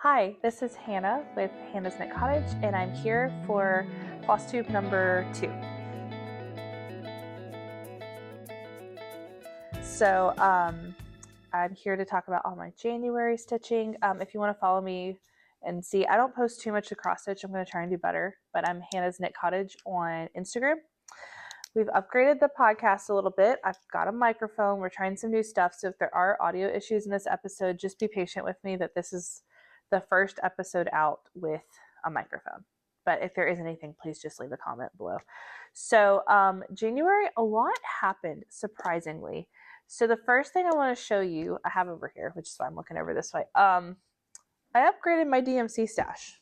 Hi, this is Hannah with Hannah's Knit Cottage, and I'm here for Flosstube number 2. So I'm here to talk about all my January stitching. If you want to follow me and see, I don't post too much to cross stitch. I'm going to try and do better, but I'm Hannah's Knit Cottage on Instagram. We've upgraded the podcast a little bit. I've got a microphone. We're trying some new stuff. So if there are audio issues in this episode, just be patient with me that this is the first episode out with a microphone. But if there is anything, please just leave a comment below. So January, a lot happened, surprisingly. So the first thing I want to show you, I have over here, which is why I'm looking over this way. I upgraded my DMC stash.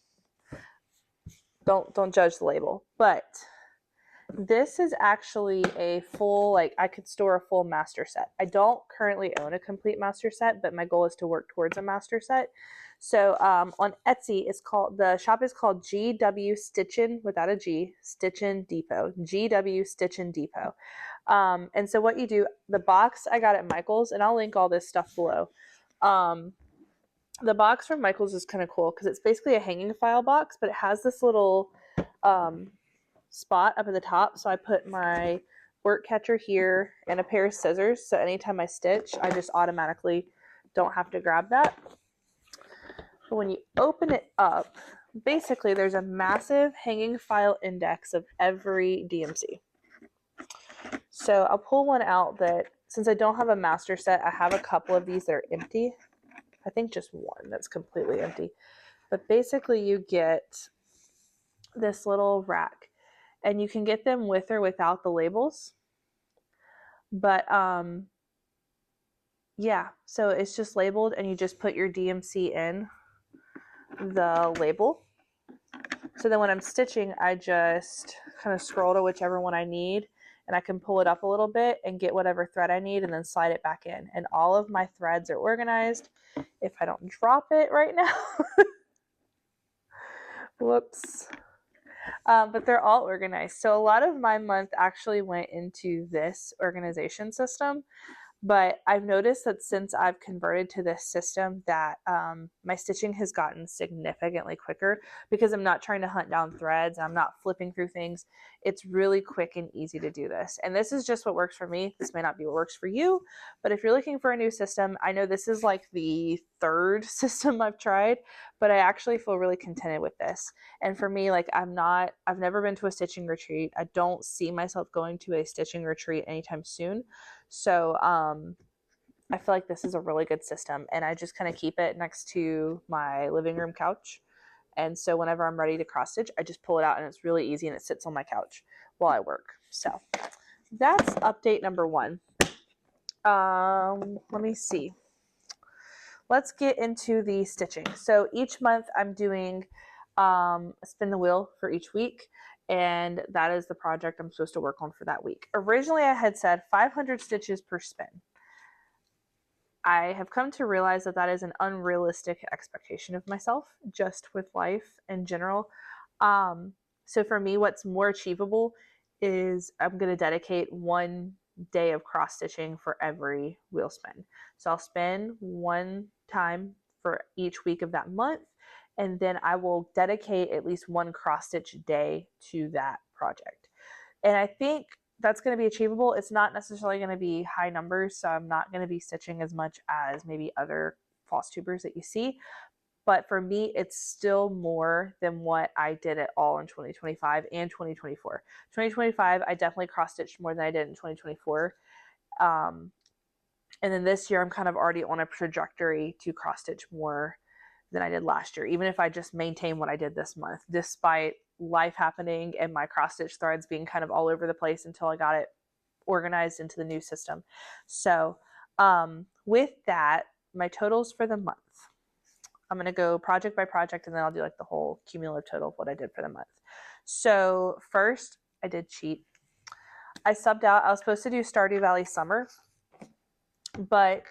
Don't judge the label, but this is actually a full, I could store a full master set. I don't currently own a complete master set, but my goal is to work towards a master set. So on Etsy, the shop is called GW Stitchin, without a G, Stitchin Depot, GW Stitchin Depot. And so what you do, the box I got at Michael's, and I'll link all this stuff below. The box from Michael's is kind of cool because it's basically a hanging file box, but it has this little spot up at the top. So I put my work catcher here and a pair of scissors. So anytime I stitch, I just automatically don't have to grab that. But when you open it up, basically there's a massive hanging file index of every DMC. So I'll pull one out that, since I don't have a master set, I have a couple of these that are empty. I think just one that's completely empty. But basically you get this little rack, and you can get them with or without the labels. But yeah, so it's just labeled, and you just put your DMC in the label. So then when I'm stitching, I just kind of scroll to whichever one I need, and I can pull it up a little bit and get whatever thread I need and then slide it back in. And all of my threads are organized. If I don't drop it right now, whoops. But they're all organized. So a lot of my month actually went into this organization system. But I've noticed that since I've converted to this system that my stitching has gotten significantly quicker because I'm not trying to hunt down threads. I'm not flipping through things. It's really quick and easy to do this. And this is just what works for me. This may not be what works for you, but if you're looking for a new system, I know this is like the third system I've tried, but I actually feel really contented with this. And for me, I've never been to a stitching retreat. I don't see myself going to a stitching retreat anytime soon. So I feel like this is a really good system, and I just kind of keep it next to my living room couch. And so whenever I'm ready to cross stitch, I just pull it out, and it's really easy, and it sits on my couch while I work. So that's update number 1. Let me see. Let's get into the stitching. So each month I'm doing spin the wheel for each week. And that is the project I'm supposed to work on for that week. Originally, I had said 500 stitches per spin. I have come to realize that that is an unrealistic expectation of myself, just with life in general. So for me, what's more achievable is I'm going to dedicate 1 day of cross stitching for every wheel spin. So I'll spin 1 time for each week of that month. And then I will dedicate at least 1 cross stitch day to that project. And I think that's going to be achievable. It's not necessarily going to be high numbers, so I'm not going to be stitching as much as maybe other floss tubers that you see. But for me, it's still more than what I did at all in 2025 and 2024. 2025, I definitely cross stitched more than I did in 2024. And then this year, I'm kind of already on a trajectory to cross stitch more than I did last year, even if I just maintain what I did this month, despite life happening and my cross stitch threads being kind of all over the place until I got it organized into the new system. So with that, my totals for the month, I'm going to go project by project, and then I'll do the whole cumulative total of what I did for the month. So first, I did cheat. I subbed out. I was supposed to do Stardew Valley Summer, but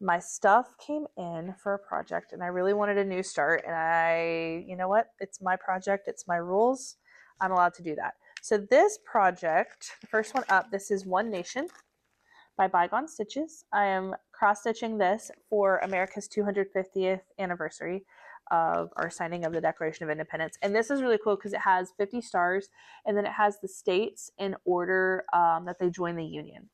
my stuff came in for a project, and I really wanted a new start. And you know what? It's my project. It's my rules. I'm allowed to do that. So this project, the first one up, this is One Nation by Bygone Stitches. I am cross-stitching this for America's 250th anniversary of our signing of the Declaration of Independence. And this is really cool because it has 50 stars, and then it has the states in order that they join the Union.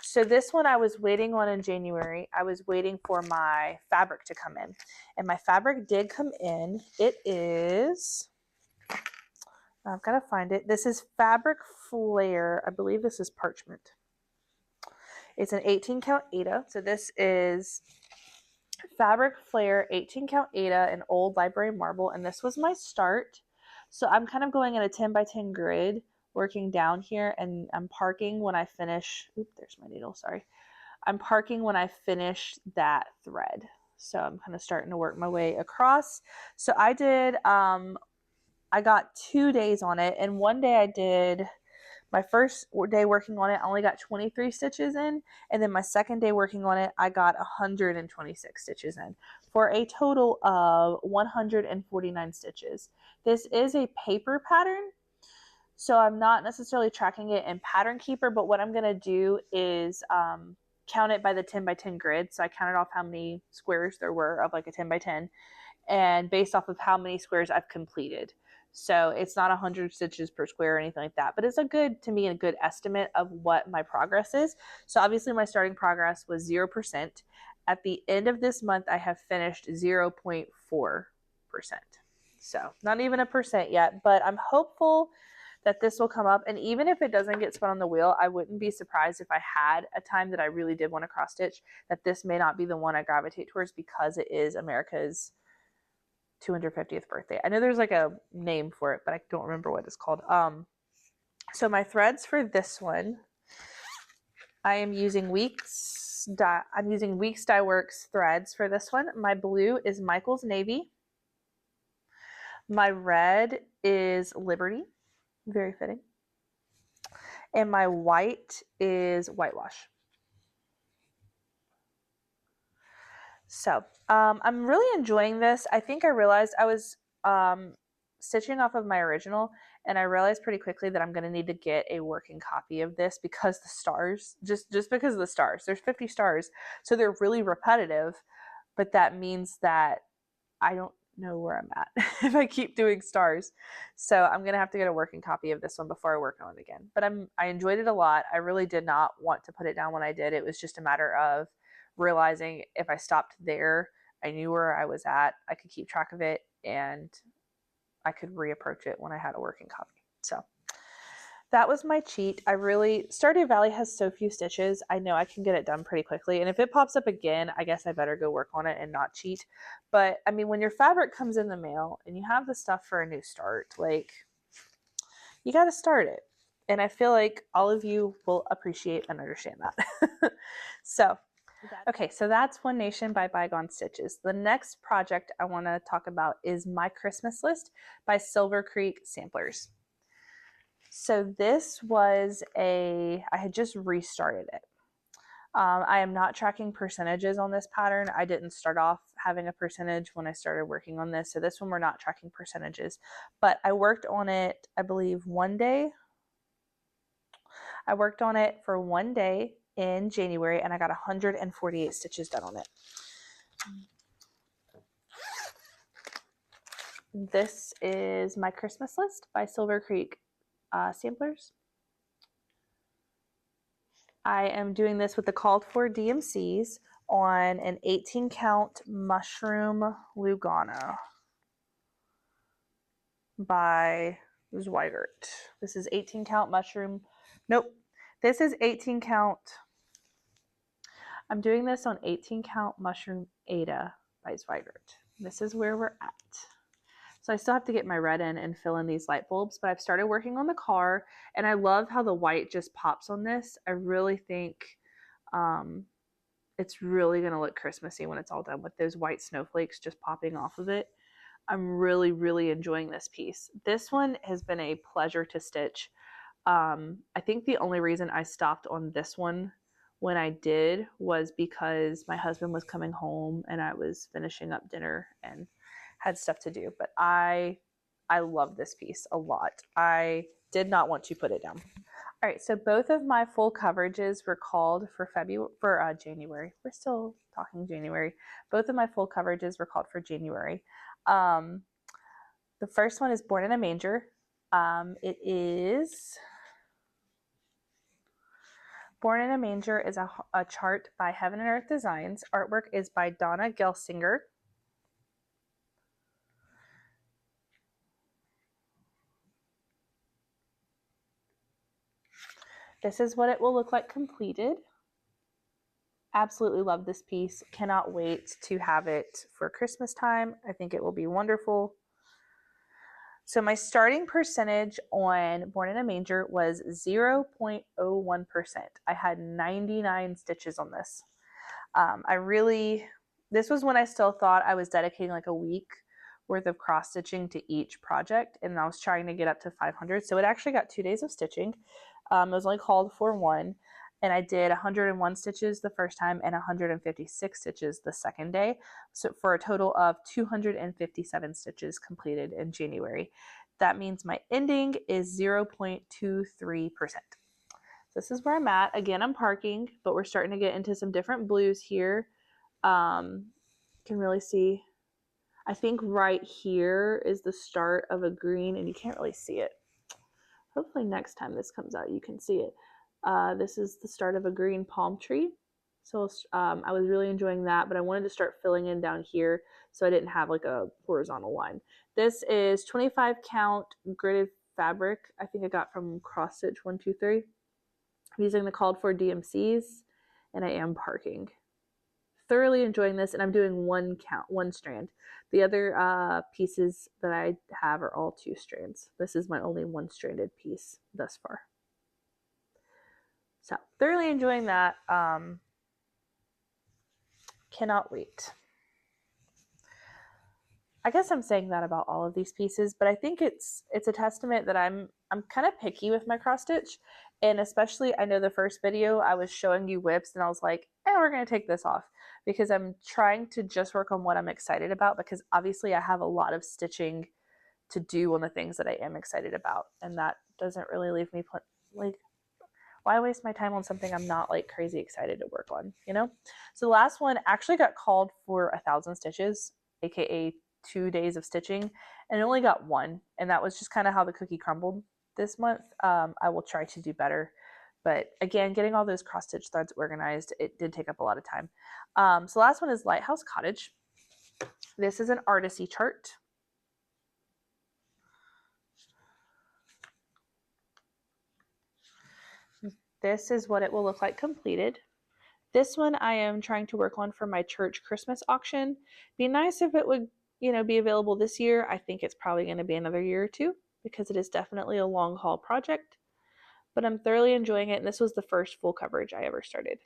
So this one I was waiting on in January. I was waiting for my fabric to come in. And my fabric did come in. It is, I've got to find it. This is Fabric Flare. I believe this is parchment. It's an 18 count Aida. So this is Fabric Flare 18 count Aida in old library marble. And this was my start. So I'm kind of going in a 10 by 10 grid, working down here, and I'm parking when I finish. Oop, there's my needle. Sorry. I'm parking when I finish that thread. So I'm kind of starting to work my way across. So I did, I got 2 days on it. And one day I did, my first day working on it, I only got 23 stitches in. And then my second day working on it, I got 126 stitches in for a total of 149 stitches. This is a paper pattern, so I'm not necessarily tracking it in Pattern Keeper, but what I'm going to do is count it by the 10 by 10 grid. So I counted off how many squares there were of like a 10 by 10, and based off of how many squares I've completed. So it's not 100 stitches per square or anything like that, but it's a good estimate of what my progress is. So obviously my starting progress was 0%. At the end of this month, I have finished 0.4%. So not even a percent yet, but I'm hopeful that this will come up. And even if it doesn't get spun on the wheel, I wouldn't be surprised if I had a time that I really did want to cross stitch, that this may not be the one I gravitate towards because it is America's 250th birthday. I know there's like a name for it, but I don't remember what it's called. So my threads for this one, I am using Weeks Dye Works threads for this one. My blue is Michael's Navy. My red is Liberty, very fitting. And my white is Whitewash. So I'm really enjoying this. I think I realized I was stitching off of my original, and I realized pretty quickly that I'm going to need to get a working copy of this because the stars, just because of the stars, there's 50 stars, so they're really repetitive, but that means that I don't know where I'm at if I keep doing stars. So I'm going to have to get a working copy of this one before I work on it again. But I enjoyed it a lot. I really did not want to put it down when I did. It was just a matter of realizing if I stopped there, I knew where I was at, I could keep track of it, and I could reapproach it when I had a working copy. So that was my cheat. Stardew Valley has so few stitches. I know I can get it done pretty quickly. And if it pops up again, I guess I better go work on it and not cheat. But I mean, when your fabric comes in the mail and you have the stuff for a new start, like, you got to start it. And I feel like all of you will appreciate and understand that. So, okay, so that's One Nation by Bygone Stitches. The next project I want to talk about is My Christmas List by Silver Creek Samplers. So this was I had just restarted it. I am not tracking percentages on this pattern. I didn't start off having a percentage when I started working on this. So this one we're not tracking percentages. But I worked on it, I believe, one day. I worked on it for one day in January, and I got 148 stitches done on it. This is My Christmas List by Silver Creek Samplers. I am doing this with the called for DMCs on an 18 count mushroom Lugana by Zweigert. This is 18 count mushroom. Nope. This is 18 count. I'm doing this on 18 count mushroom Aida by Zweigert. This is where we're at. So I still have to get my red in and fill in these light bulbs, but I've started working on the car, and I love how the white just pops on this. I really think it's really going to look Christmassy when it's all done with those white snowflakes just popping off of it. I'm really, really enjoying this piece. This one has been a pleasure to stitch. I think the only reason I stopped on this one when I did was because my husband was coming home and I was finishing up dinner and had stuff to do. But I love this piece a lot. I did not want to put it down. All right, so both of my full coverages were called for January. We're still talking January. Both of my full coverages were called for January. The first one is Born in a Manger. It is Born in a Manger is a chart by Heaven and Earth Designs. Artwork is by Donna Gelsinger. This is what it will look like completed. Absolutely love this piece. Cannot wait to have it for Christmas time. I think it will be wonderful. So my starting percentage on Born in a Manger was 0.01%. I had 99 stitches on this. This was when I still thought I was dedicating like a week worth of cross stitching to each project, and I was trying to get up to 500. So it actually got 2 days of stitching. It was only called for one, and I did 101 stitches the first time and 156 stitches the second day. So for a total of 257 stitches completed in January. That means my ending is 0.23%. This is where I'm at. Again, I'm parking, but we're starting to get into some different blues here. You can really see, I think right here is the start of a green, and you can't really see it. Hopefully next time this comes out, you can see it. This is the start of a green palm tree. So I was really enjoying that, but I wanted to start filling in down here so I didn't have like a horizontal line. This is 25 count gridded fabric. I think I got from Cross Stitch 123. I'm using the called for DMCs, and I am parking. Thoroughly enjoying this, and I'm doing one strand. The other pieces that I have are all 2 strands. This is my only 1-stranded piece thus far. So thoroughly enjoying that. Cannot wait. I guess I'm saying that about all of these pieces, but I think it's a testament that I'm kind of picky with my cross stitch, and especially I know the first video I was showing you whips, and I was like, we're gonna take this off because I'm trying to just work on what I'm excited about, because obviously I have a lot of stitching to do on the things that I am excited about, and that doesn't really leave me like, why waste my time on something I'm not like crazy excited to work on, you know? So the last one actually got called for 1,000 stitches, aka 2 days of stitching, and it only got 1, and that was just kind of how the cookie crumbled this month. I will try to do better, but again, getting all those cross stitch threads organized, it did take up a lot of time. So the last one is Lighthouse Cottage. This is an artisy chart. This is what it will look like completed. This one I am trying to work on for my church Christmas auction. Be nice if it would, be available this year. I think it's probably going to be another year or 2 because it is definitely a long haul project, but I'm thoroughly enjoying it. And this was the first full coverage I ever started.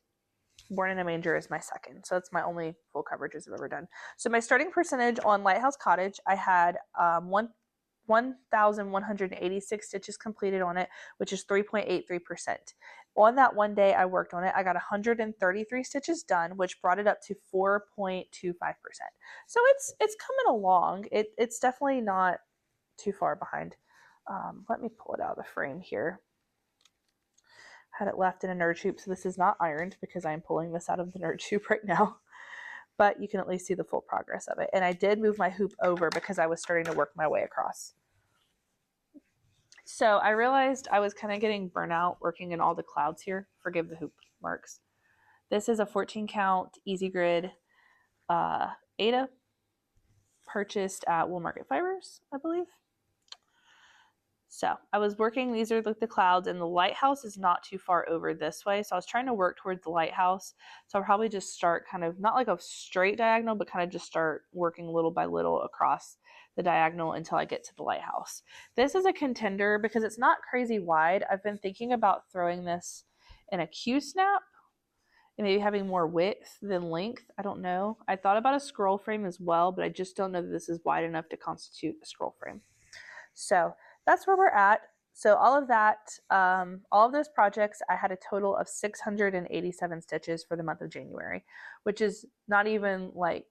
Born in a Manger is my second. So that's my only full coverages I've ever done. So my starting percentage on Lighthouse Cottage, I had 1,186 stitches completed on it, which is 3.83%. On that one day I worked on it, I got 133 stitches done, which brought it up to 4.25%. So it's coming along. It's definitely not too far behind. Let me pull it out of the frame here. Had it left in a nerd tube, so this is not ironed because I'm pulling this out of the nerd tube right now. But you can at least see the full progress of it. And I did move my hoop over because I was starting to work my way across. So I realized I was kind of getting burnout working in all the clouds here. Forgive the hoop marks. This is a 14 count Easy Grid Ada, purchased at Wool Market Fibers, I believe. So I was working, these are like the clouds, and the lighthouse is not too far over this way. So I was trying to work towards the lighthouse. So I'll probably just start kind of, not like a straight diagonal, but kind of just start working little by little across the diagonal until I get to the lighthouse. This is a contender because it's not crazy wide. I've been thinking about throwing this in a Q-snap and maybe having more width than length. I don't know. I thought about a scroll frame as well, but I just don't know that this is wide enough to constitute a scroll frame. So that's where we're at. So all of that, all of those projects, I had a total of 687 stitches for the month of January, which is not even like,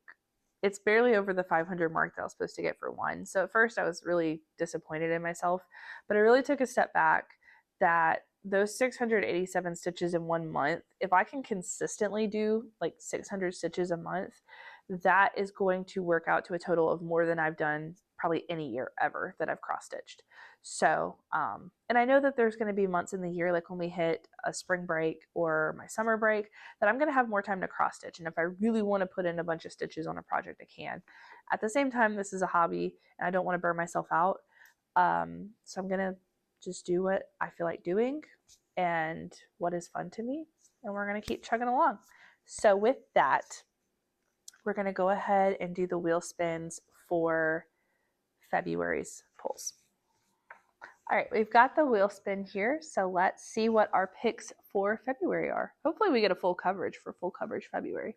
it's barely over the 500 mark that I was supposed to get for one. So at first I was really disappointed in myself, but I really took a step back that those 687 stitches in 1 month, if I can consistently do like 600 stitches a month, that is going to work out to a total of more than I've done probably any year ever that I've cross stitched. So, and I know that there's going to be months in the year, like when we hit a spring break or my summer break, that I'm going to have more time to cross stitch. And if I really want to put in a bunch of stitches on a project, I can. At the same time, this is a hobby and I don't want to burn myself out. So I'm going to just do what I feel like doing and what is fun to me. And we're going to keep chugging along. So with that, we're going to go ahead and do the wheel spins for February's pulls. All right, we've got the wheel spin here. So let's see what our picks for February are. Hopefully we get a full coverage for full coverage February.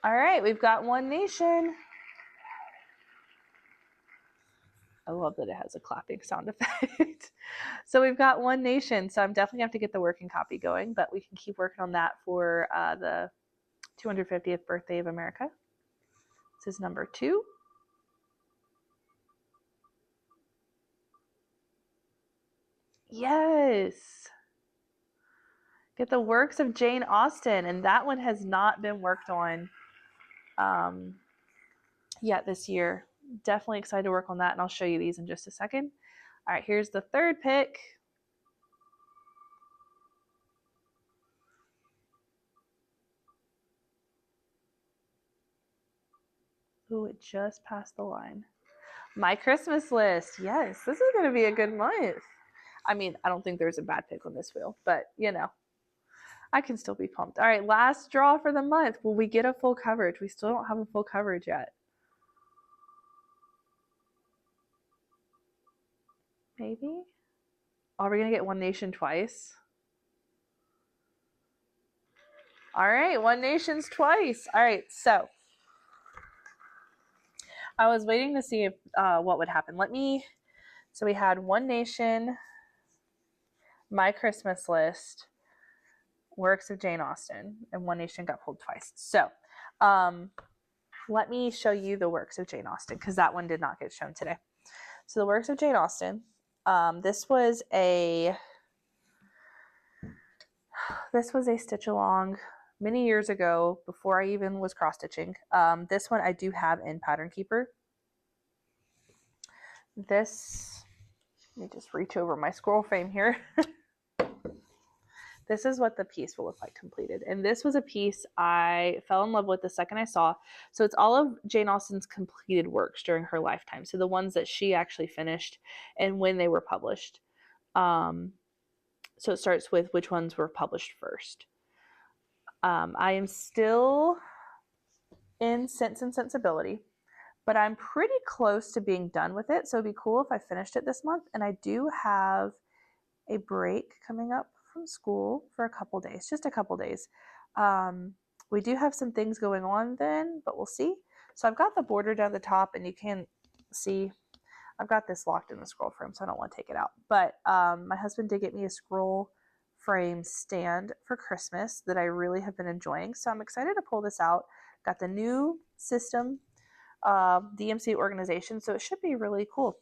All right, we've got One Nation. I love that it has a clapping sound effect. So we've got One Nation. So I'm definitely going to have to get the working copy going, but we can keep working on that for the 250th birthday of America. This is number 2. Yes. Get the works of Jane Austen. And that one has not been worked on yet this year. Definitely excited to work on that, and I'll show you these in just a second. All right, here's the third pick. Ooh, it just passed the line. My Christmas list. Yes, this is going to be a good month. I mean, I don't think there's a bad pick on this wheel, but you know, I can still be pumped. All right, last draw for the month. Will we get a full coverage? We still don't have a full coverage yet. Maybe? Are we going to get One Nation twice? All right, One Nation's twice. All right, so I was waiting to see if what would happen. So we had One Nation, My Christmas List, works of Jane Austen, and One Nation got pulled twice. So let me show you the works of Jane Austen, because that one did not get shown today. So the works of Jane Austen, this was a stitch along many years ago before I even was cross stitching. This one I do have in Pattern Keeper. This, let me just reach over my scroll frame here. This is what the piece will look like completed. And this was a piece I fell in love with the second I saw. So it's all of Jane Austen's completed works during her lifetime. So the ones that she actually finished and when they were published. So it starts with which ones were published first. I am still in Sense and Sensibility, but I'm pretty close to being done with it. So it'd be cool if I finished it this month. And I do have a break coming up from school for a couple days, just a couple days. We do have some things going on then, but we'll see. So I've got the border down the top, and you can see I've got this locked in the scroll frame, so I don't want to take it out. But my husband did get me a scroll frame stand for Christmas that I really have been enjoying. So I'm excited to pull this out. Got the new system, DMC organization, so it should be really cool.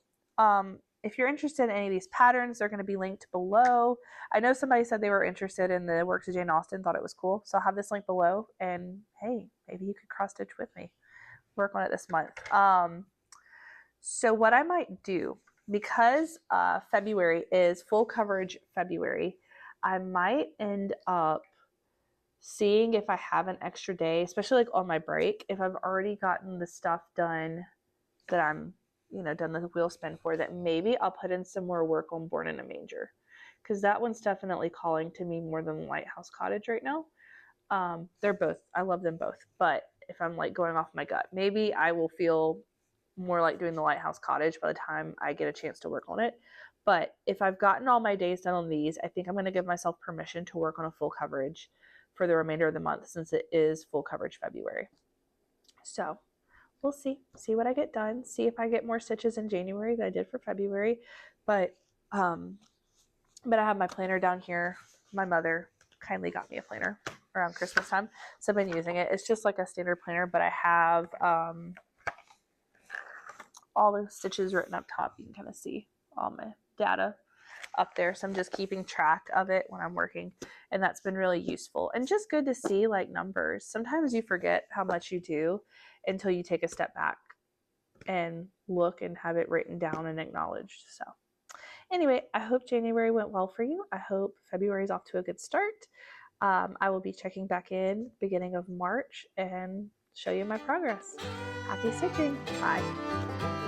If you're interested in any of these patterns, they're going to be linked below. I know somebody said they were interested in the works of Jane Austen, thought it was cool. So I'll have this link below, and hey, maybe you could cross stitch with me. Work on it this month. So what I might do, because February is full coverage February, I might end up seeing if I have an extra day, especially like on my break, if I've already gotten the stuff done that I'm done the wheel spin for, that maybe I'll put in some more work on Born in a Manger, because that one's definitely calling to me more than Lighthouse Cottage right now. They're both, I love them both, but if I'm like going off my gut, maybe I will feel more like doing the Lighthouse Cottage by the time I get a chance to work on it. But if I've gotten all my days done on these, I think I'm going to give myself permission to work on a full coverage for the remainder of the month, since it is full coverage February. So we'll see what I get done, see if I get more stitches in January than I did for February. But I have my planner down here. My mother kindly got me a planner. around Christmas time. So I've been using it. It's just like a standard planner, but I have all the stitches written up top. You can kind of see all my data up there. So I'm just keeping track of it when I'm working, and that's been really useful and just good to see like numbers. Sometimes you forget how much you do until you take a step back and look and have it written down and acknowledged. So anyway, I hope January went well for you. I hope February is off to a good start. I will be checking back in beginning of March and show you my progress. Happy stitching. Bye.